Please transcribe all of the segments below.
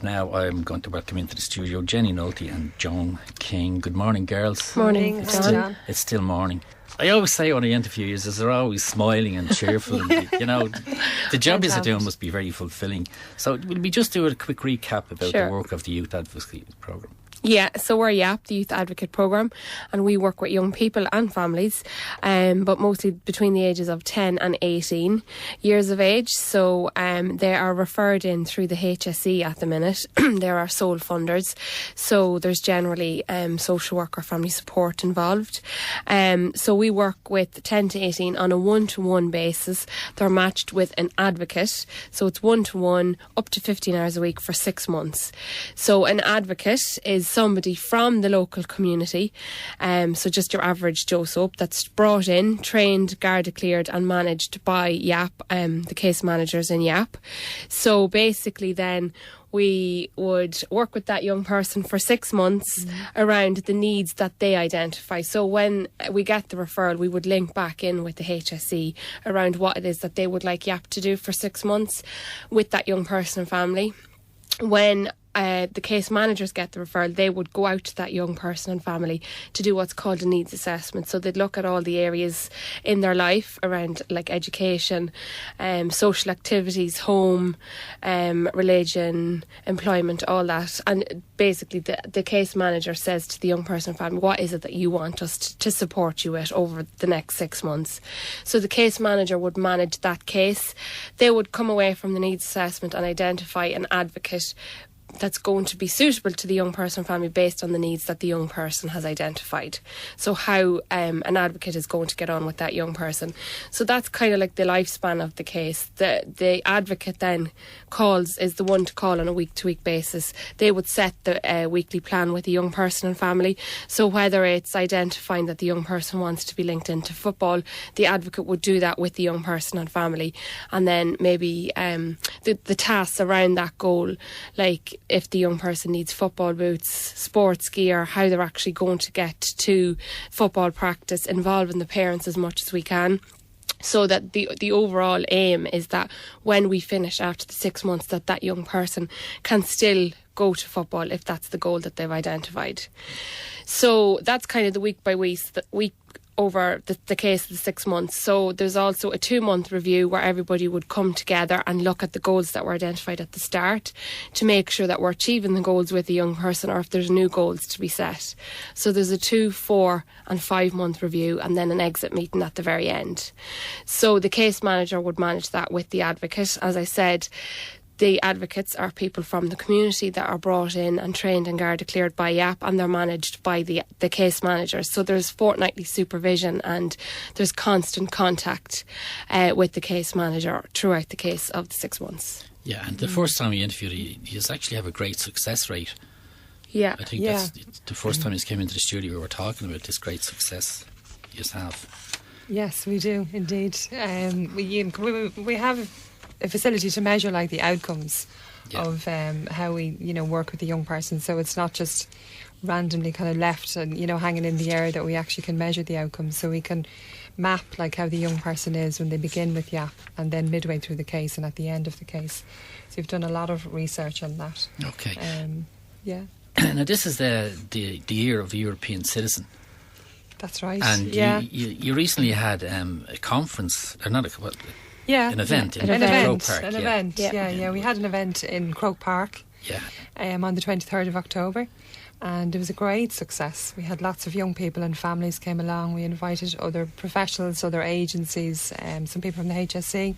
Now I'm going to welcome into the studio Jenny Nulty and Joan King. Good morning, girls. Morning, John. It's still morning. I always say when I interview you, they're always smiling and cheerful. And, you know, the job you're doing must be very fulfilling. So will we just do a quick recap about the work of the Youth Advocacy Programme? Yeah, so we're YAP, the Youth Advocate Programme, and we work with young people and families, but mostly between the ages of 10 and 18 years of age. So they are referred in through the HSE at the minute. They're our sole funders. So there's generally social work or family support involved. So we work with 10 to 18 on a one-to-one basis. They're matched with an advocate. So it's one-to-one, up to 15 hours a week for 6 months. So an advocate is somebody from the local community, so just your average Joe Soap, that's brought in, trained, Garda cleared and managed by YAP, the case managers in YAP. So basically then we would work with that young person for 6 months around the needs that they identify. So when we get the referral, we would link back in with the HSE around what it is that they would like YAP to do for 6 months with that young person and family. When the case managers get the referral, they would go out to that young person and family to do what's called a needs assessment. So they'd look at all the areas in their life around like education, social activities, home, religion, employment, all that. And basically the case manager says to the young person and family, what is it that you want us to support you with over the next 6 months? So the case manager would manage that case. They would come away from the needs assessment and identify an advocate that's going to be suitable to the young person and family based on the needs that the young person has identified. So how an advocate is going to get on with that young person. So that's kind of like the lifespan of the case. The advocate then is the one to call on a week-to-week basis. They would set the weekly plan with the young person and family. So whether it's identifying that the young person wants to be linked into football, the advocate would do that with the young person and family. And then maybe the tasks around that goal, like if the young person needs football boots, sports gear, how they're actually going to get to football practice, involving the parents as much as we can. So that the overall aim is that when we finish after the 6 months, that young person can still go to football if that's the goal that they've identified. So that's kind of the week by week over the case of the 6 months. So there's also a 2-month review where everybody would come together and look at the goals that were identified at the start to make sure that we're achieving the goals with the young person or if there's new goals to be set. So there's a 2, 4 and 5 month review and then an exit meeting at the very end. So the case manager would manage that with the advocate. As I said, the advocates are people from the community that are brought in and trained and Garda cleared by YAP, and they're managed by the case managers. So there's fortnightly supervision and there's constant contact with the case manager throughout the case of the 6 months. Yeah, and the first time we interviewed you actually have a great success rate. Yeah. I think that's the first time you came into the studio we were talking about this great success you have. Yes, we do indeed. We have a facility to measure like the outcomes of how we work with the young person, so it's not just randomly kind of left and hanging in the air, that we actually can measure the outcomes, so we can map like how the young person is when they begin with YAP and then midway through the case and at the end of the case. So we've done a lot of research on that. Okay. Now this is the year of the European citizen. That's right. And you recently had a conference, or not an event in Croke Park. An event. We had an event in Croke Park on the 23rd of October, and it was a great success. We had lots of young people and families came along. We invited other professionals, other agencies, some people from the HSE,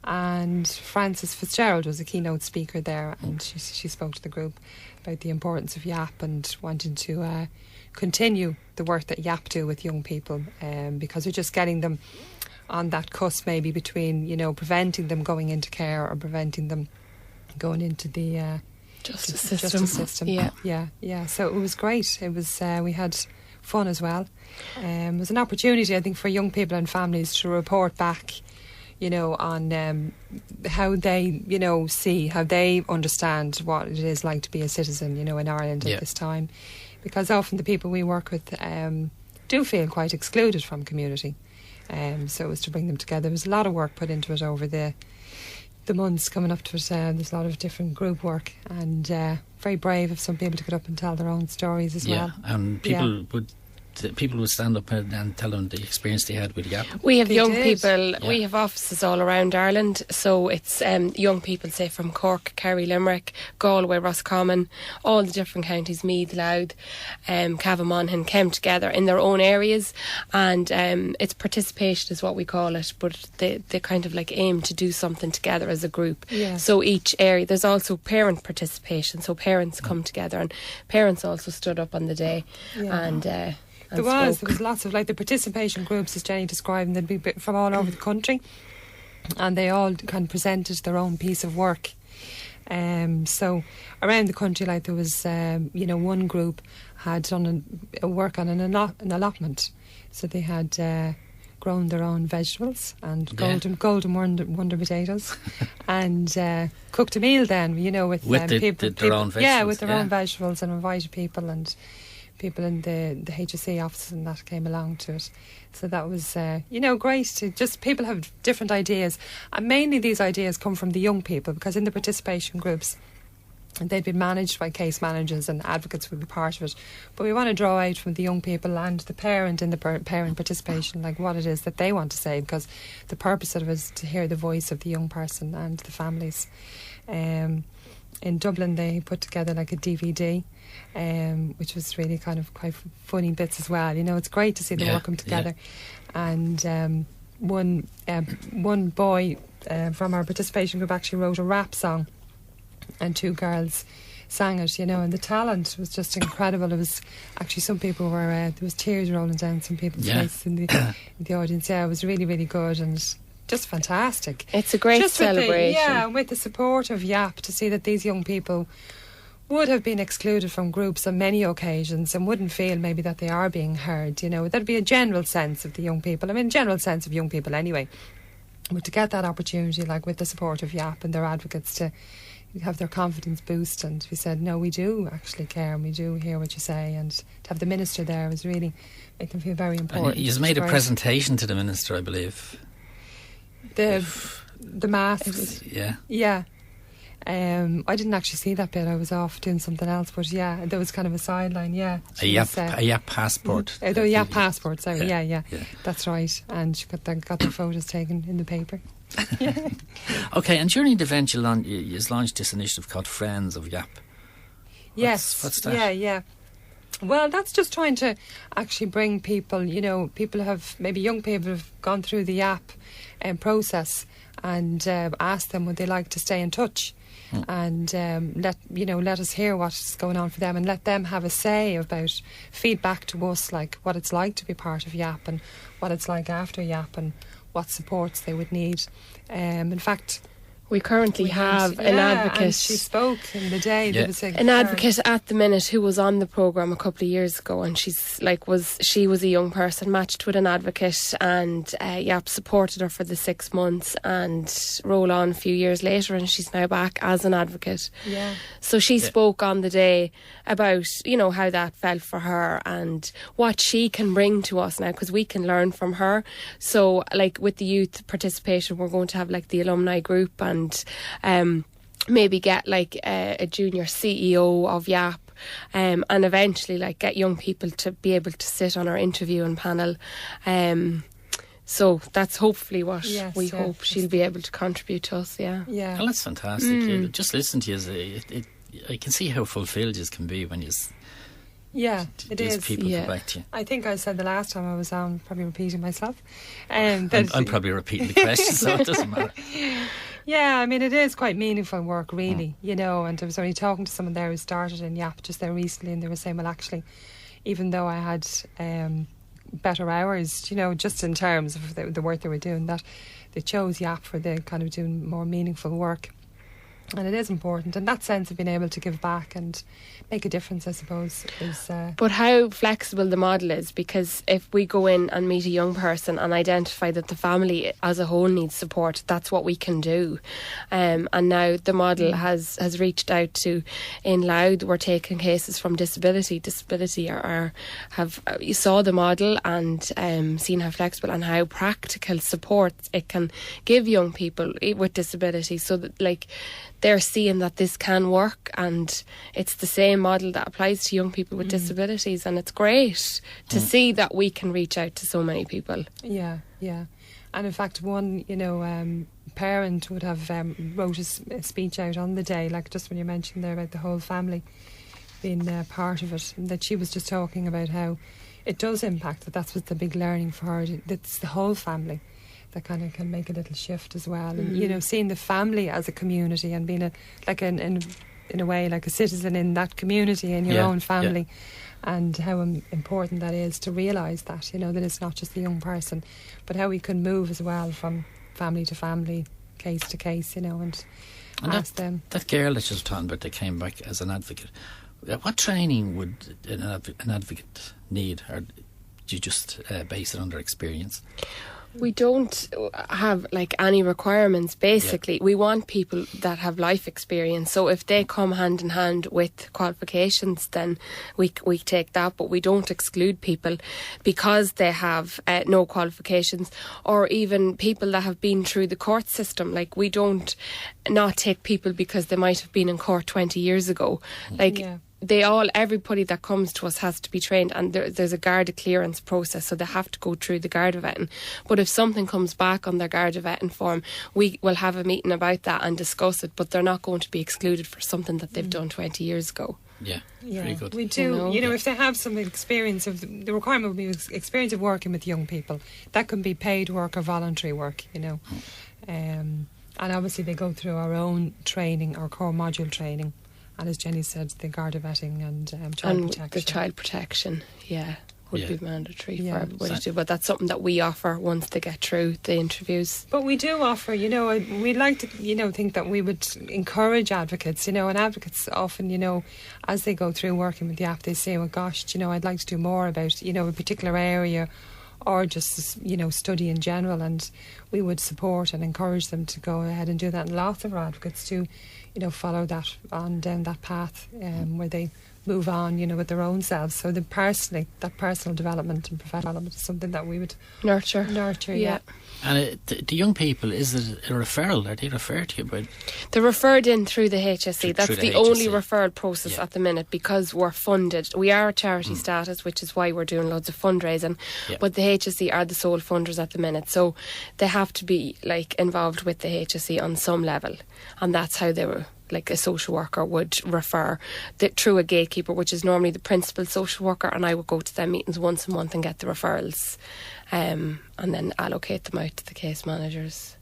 and Frances Fitzgerald was a keynote speaker there, and she spoke to the group about the importance of YAP and wanting to continue the work that YAP do with young people, because we're just getting them on that cusp maybe between preventing them going into care or preventing them going into the justice system. Yeah. So it was great. It was we had fun as well. It was an opportunity, I think, for young people and families to report back on how they see, how they understand what it is like to be a citizen in Ireland at this time, because often the people we work with do feel quite excluded from community. So it was to bring them together. There was a lot of work put into it over the the months coming up to it. There's a lot of different group work, and very brave of some people to get up and tell their own stories as well. And people would stand up and tell them the experience they had with YAP. We have young people, we have offices all around Ireland, so it's young people, say from Cork, Kerry, Limerick, Galway, Roscommon, all the different counties, Meath, Louth, Cavan, came together in their own areas, and it's participation is what we call it, but they kind of like aim to do something together as a group. So each area, there's also parent participation, so parents come together, and parents also stood up on the day and there was lots of, like, the participation groups, as Jenny described, and they'd be from all over the country, and they all kind of presented their own piece of work. So around the country, like, there was one group had done a work on an allotment, so they had grown their own vegetables and golden wonder potatoes, and cooked a meal then, with their own vegetables. With their own vegetables, and invited people, and people in the HSE offices and that came along to it. So that was, great. To just, people have different ideas. And mainly these ideas come from the young people, because in the participation groups, they'd be managed by case managers, and advocates would be part of it. But we want to draw out from the young people and the parent in the parent participation, like what it is that they want to say, because the purpose of it is to hear the voice of the young person and the families. In Dublin, they put together like a DVD, which was really kind of quite funny bits as well. It's great to see them work them together. And one boy from our participation group actually wrote a rap song, and two girls sang it, and the talent was just incredible. It was actually, some people were, there was tears rolling down some people's faces in the audience. It was really, really good, and just fantastic. It's a great celebration. With the support of YAP, to see that these young people would have been excluded from groups on many occasions and wouldn't feel maybe that they are being heard. There'd be a general sense of the young people. General sense of young people anyway. But to get that opportunity, like with the support of YAP and their advocates, to have their confidence boost, and we said, no, we do actually care, and we do hear what you say, and to have the minister there was really make them feel very important. And you've made a presentation to the minister, I believe. The masks. Yeah. I didn't actually see that bit. I was off doing something else, but there was kind of a sideline. A YAP passport. The YAP passport. Sorry. Yeah. That's right. And she got the photos taken in the paper. Okay. And during the event, you launched this initiative called Friends of YAP. What's that? Yeah. Well, that's just trying to actually bring people. People have, maybe young people have gone through the YAP process, and ask them would they like to stay in touch, and let us hear what's going on for them, and let them have a say about feedback to us, like what it's like to be part of YAP, and what it's like after YAP, and what supports they would need. In fact, we currently have an advocate. And she spoke in the day. There was an advocate at the minute who was on the programme a couple of years ago, and she was a young person matched with an advocate, and YAP supported her for the 6 months, and roll on a few years later, and she's now back as an advocate. So she spoke on the day about how that felt for her and what she can bring to us now, because we can learn from her. So like with the youth participation, we're going to have like the alumni group, and maybe get like a junior CEO of YAP, and eventually like get young people to be able to sit on our interview and panel. So that's hopefully what we hope she'll be able to contribute to us. Well, that's fantastic. Just listen to you. I can see how fulfilled you can be when you. It is. People come back to you. I think I said the last time I was on, probably repeating myself. I'm probably repeating the question, so it doesn't matter. It is quite meaningful work, really, and I was only talking to someone there who started in YAP just there recently, and they were saying, well, actually, even though I had better hours, just in terms of the work they were doing, that they chose YAP for the kind of doing more meaningful work. And it is important, and that sense of being able to give back and make a difference, I suppose, is... But how flexible the model is, because if we go in and meet a young person and identify that the family as a whole needs support, that's what we can do. And now the model has reached out to, in Louth, we're taking cases from disability. Disability you saw the model and seen how flexible and how practical support it can give young people with disability, so that they're seeing that this can work, and it's the same model that applies to young people with disabilities, and it's great to see that we can reach out to so many people. Yeah. And in fact, one, parent would have wrote a speech out on the day, like just when you mentioned there about the whole family being part of it, and that she was just talking about how it does impact, that's what's the big learning for her, it's the whole family that kind of can make a little shift as well. And, seeing the family as a community and being in a way like a citizen in that community, in your own family, and how important that is to realise that, that it's not just the young person, but how we can move as well from family to family, case to case, and ask them. That girl that you were talking about that came back as an advocate, what training would an advocate need, or do you just base it on their experience? We don't have any requirements, basically. We want people that have life experience, so if they come hand in hand with qualifications, then we take that, but we don't exclude people because they have no qualifications, or even people that have been through the court system. We don't not take people because they might have been in court 20 years ago. Everybody that comes to us has to be trained, and there's a Garda clearance process, so they have to go through the Garda vetting. But if something comes back on their Garda vetting form, we will have a meeting about that and discuss it, but they're not going to be excluded for something that they've done 20 years ago. Yeah, very good. We do, if they have some experience of, the requirement would be experience of working with young people. That can be paid work or voluntary work, and obviously they go through our own training, our core module training. And as Jenny said, the Garda vetting and child protection. The child protection, would be mandatory for everybody to do. But that's something that we offer once they get through the interviews. But we do offer, we'd like to, think that we would encourage advocates, and advocates often, as they go through working with YAP, they say, well, gosh, I'd like to do more about, a particular area, or just, study in general, and we would support and encourage them to go ahead and do that. And lots of our advocates do, follow that on down that path where they move on, with their own selves. So that personal development and professional development is something that we would nurture. Yeah. And the young people, is it a referral? Are they referred to you? They're referred in through the HSE. That's the only referral process at the minute, because we're funded. We are a charity status, which is why we're doing loads of fundraising. But the HSE are the sole funders at the minute, so they have to be involved with the HSE on some level, and that's how they were. A social worker would refer through a gatekeeper, which is normally the principal social worker, and I would go to their meetings once a month and get the referrals, and then allocate them out to the case managers.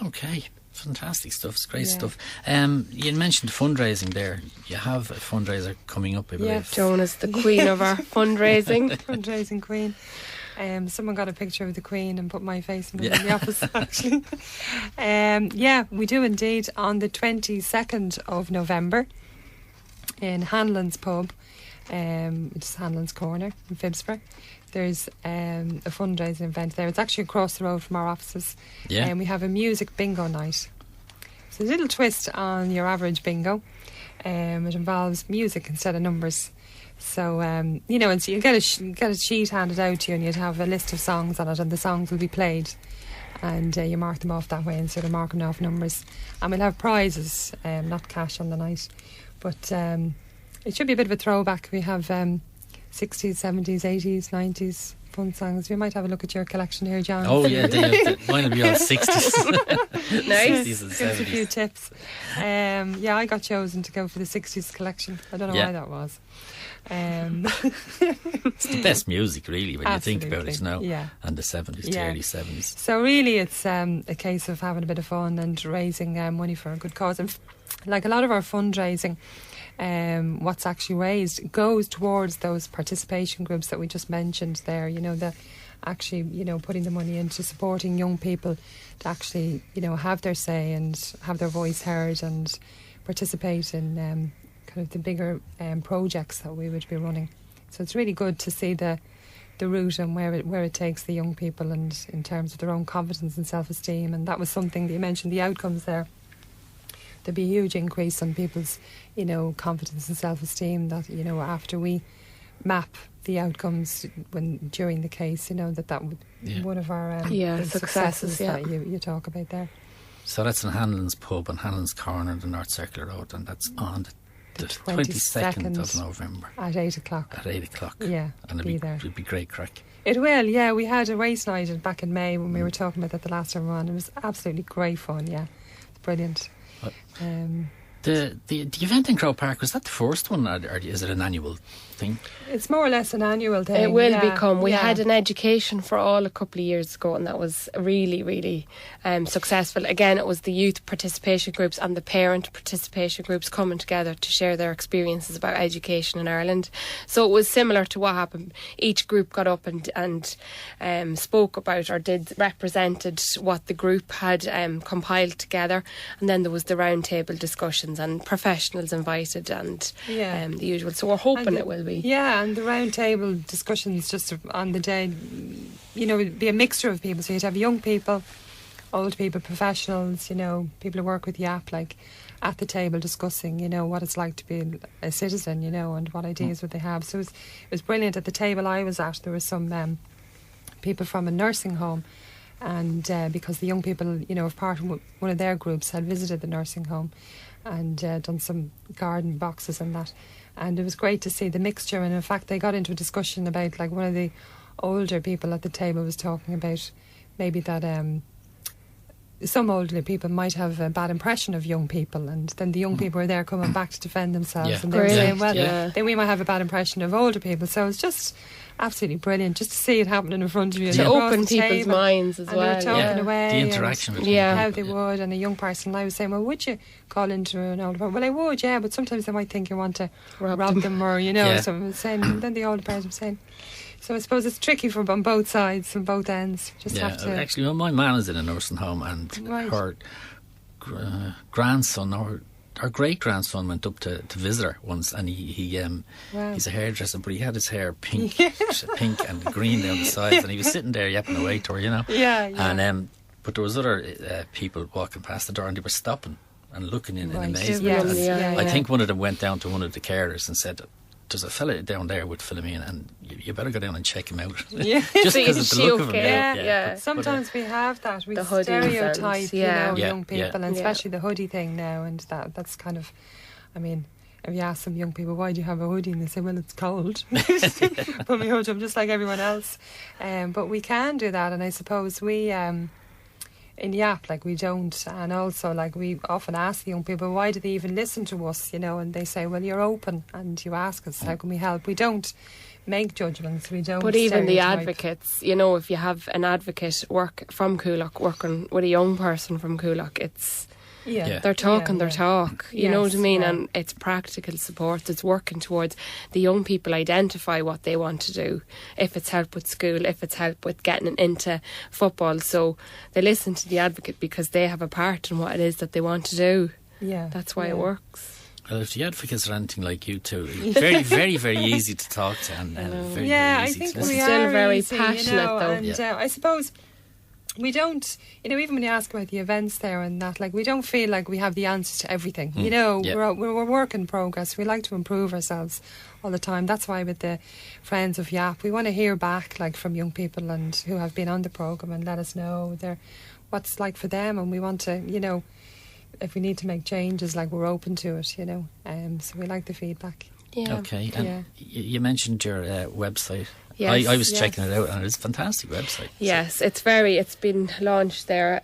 Okay, fantastic stuff. It's great stuff. You mentioned fundraising there. You have a fundraiser coming up, I believe. Yeah, Joan is the queen of our fundraising. Fundraising queen. Someone got a picture of the Queen and put my face in the office, actually. We do indeed, on the 22nd of November in Hanlon's Pub, which is Hanlon's Corner in Phibsborough. There's a fundraising event there. It's actually across the road from our offices. And we have a music bingo night. It's a little twist on your average bingo. It involves music instead of numbers. So, and so you get a sheet handed out to you, and you'd have a list of songs on it, and the songs will be played, and you mark them off that way instead of marking off numbers. And we'll have prizes, not cash on the night, but it should be a bit of a throwback. We have 60s, 70s, 80s, 90s fun songs. We might have a look at your collection here, John. Oh yeah, mine will be all 60s. Nice. 60s and 70s. Give us a few tips. I got chosen to go for the 60s collection. I don't know why that was. It's the best music, really, when Absolutely. you think about it now. And the 70s, the early 70s. So really it's a case of having a bit of fun and raising money for a good cause. And like a lot of our fundraising, what's actually raised goes towards those participation groups that we just mentioned there, the actually, putting the money into supporting young people to actually, have their say and have their voice heard and participate in kind of the bigger projects that we would be running. So it's really good to see the route and where it takes the young people, and in terms of their own confidence and self-esteem. And that was something that you mentioned, the outcomes there. There'd be a huge increase on people's, confidence and self-esteem that, after we map the outcomes during the case, that would be one of our big successes that you talk about there. So that's in Hanlon's Pub on Hanlon's Corner, the North Circular Road, and that's on the 22nd of November. At 8 o'clock. At 8 o'clock. Yeah, and it'll be great crack. It will, yeah. We had a race night back in May when we were talking about that the last time around. It was absolutely great fun, yeah. It's brilliant. The event in Croke Park, was that the first one, or is it an annual thing? It's more or less an annual thing. It will become. We had an education for all a couple of years ago, and that was really, really successful. Again, it was the youth participation groups and the parent participation groups coming together to share their experiences about education in Ireland. So it was similar to what happened. Each group got up and spoke about, or represented what the group had compiled together, and then there was the round table discussions and professionals invited and the usual. So we're hoping it will be. Yeah, and the round table discussions just on the day, it'd be a mixture of people. So you'd have young people, old people, professionals, people who work with YAP, like at the table discussing, what it's like to be a citizen, and what ideas would they have. So it was brilliant. At the table I was at, there were some people from a nursing home, and because the young people, of part of one of their groups had visited the nursing home and done some garden boxes and that. And it was great to see the mixture. And in fact, they got into a discussion about, like, one of the older people at the table was talking about maybe that some older people might have a bad impression of young people, and then the young people were there coming back to defend themselves, and they were saying, then we might have a bad impression of older people. So it's just absolutely brilliant just to see it happening in front of you. To open people's minds as well. And they were talking away. The interaction with how they would. And a young person, I was saying, well, would you call into an older person? Well, I would, yeah, but sometimes they might think you want to rob them or, so I was saying, and then the older person was saying. So I suppose it's tricky on both sides, on both ends. Just have to. Actually, my man is in a nursing home, and her grandson, or her great grandson, went up to visit her once, and he's a hairdresser, but he had his hair pink, pink and green down the sides, and he was sitting there yapping away to her, And but there was other people walking past the door, and they were stopping and looking in amazement. I think one of them went down to one of the carers and said, there's a fella down there with Philomena, and you better go down and check him out. Just because of the look of him. Sometimes we have that. We stereotype, young people, and especially the hoodie thing now. And that's kind of, I mean, if you ask some young people, why do you have a hoodie? And they say, well, it's cold. Put my hood up just like everyone else. But we can do that, and I suppose we... in YAP, like, we don't, and also, like, we often ask the young people, why do they even listen to us, and they say, well, you're open and you ask us, how can we help? We don't make judgments, we don't. But even the advocates, if you have an advocate from Coolock working with a young person from Coolock, it's they're talking their talk, you know what I mean? And it's practical support. It's working towards the young people identify what they want to do, if it's help with school, if it's help with getting into football. So they listen to the advocate because they have a part in what it is that they want to do. That's why it works. Well, if the advocates are anything like you two, very, very, very easy to talk to, and very, very easy I think to listen. we are still very easy, passionate though. And I suppose we don't, even when you ask about the events there and that, like, we don't feel like we have the answers to everything. We're work in progress. We like to improve ourselves all the time. That's why with the Friends of YAP, we want to hear back, like, from young people and who have been on the programme, and let us know what's it's like for them, and we want to, if we need to make changes, like, we're open to it, so we like the feedback. Okay, and you mentioned your website. Yes, I was checking it out, and it's a fantastic website. Yes, it's been launched there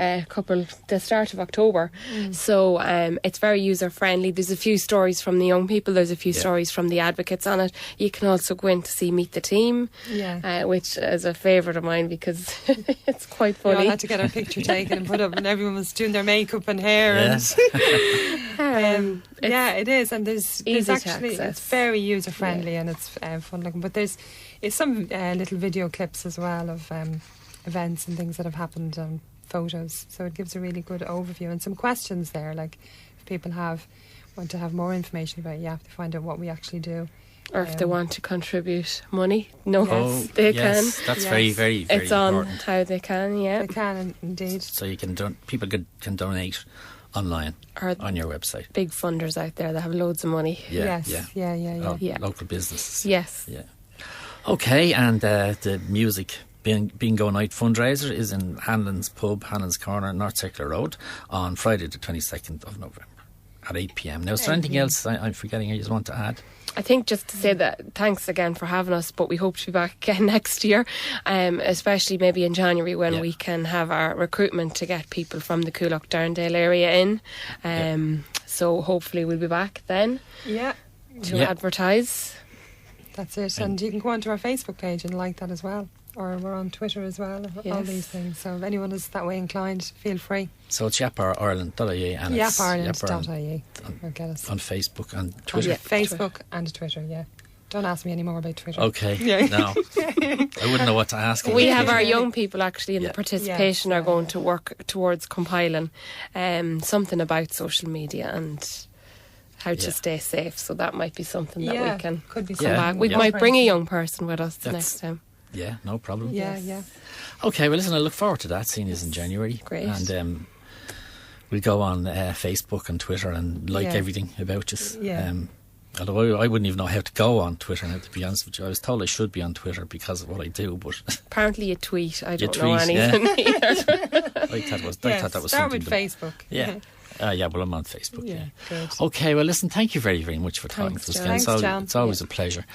the start of October. So it's very user friendly. There's a few stories from the young people, there's a few stories from the advocates on it. You can also go in to see Meet the Team, which is a favourite of mine because it's quite funny. We all had to get our picture taken and put up, and everyone was doing their makeup and hair. And it is, and there's actually, it's very user friendly, and it's fun looking. But It's some little video clips as well of events and things that have happened, and photos. So it gives a really good overview and some questions there. Like if people want to have more information about YAP, to find out what we actually do. Or if they want to contribute money, they can. That's very, very, very it's important. on how they can, They can indeed. So you can people can donate online or on your website. Big funders out there that have loads of money. Yeah. Local businesses. Yes. Yeah. Okay, and the music Bingo Night fundraiser is in Hanlon's Pub, Hanlon's Corner, North Circular Road on Friday the 22nd of November at 8 p.m. Now, is there anything else I'm forgetting you just want to add? I think just to say that thanks again for having us, but we hope to be back again next year, especially maybe in January when we can have our recruitment to get people from the Coolock Darndale area in. So hopefully we'll be back then to advertise. That's it. And you can go onto our Facebook page and like that as well. Or we're on Twitter as well, all these things. So if anyone is that way inclined, feel free. So it's yapireland.ie and it's yapireland.ie. You'll get us. On Facebook and Twitter. Facebook and Twitter, yeah. Don't ask me any more about Twitter. Okay, no. I wouldn't know what to ask. We have our young people actually in the participation are going to work towards compiling something about social media and how to stay safe. So that might be something that we can come back. We might bring a young person with us the next time. Yeah, no problem. Yeah. Okay, well, listen, I look forward to that. Seeing us in January. Great. And we'll go on Facebook and Twitter and like everything about us. Yeah. Although I wouldn't even know how to go on Twitter now, to be honest with you. I was told I should be on Twitter because of what I do, but apparently you tweet. I don't know anything either. I thought that was start something. With Facebook. Yeah. Well, I'm on Facebook. Yeah. Good. Okay, well, listen, thank you very, very much for talking to us. Thanks, John. It's always a pleasure.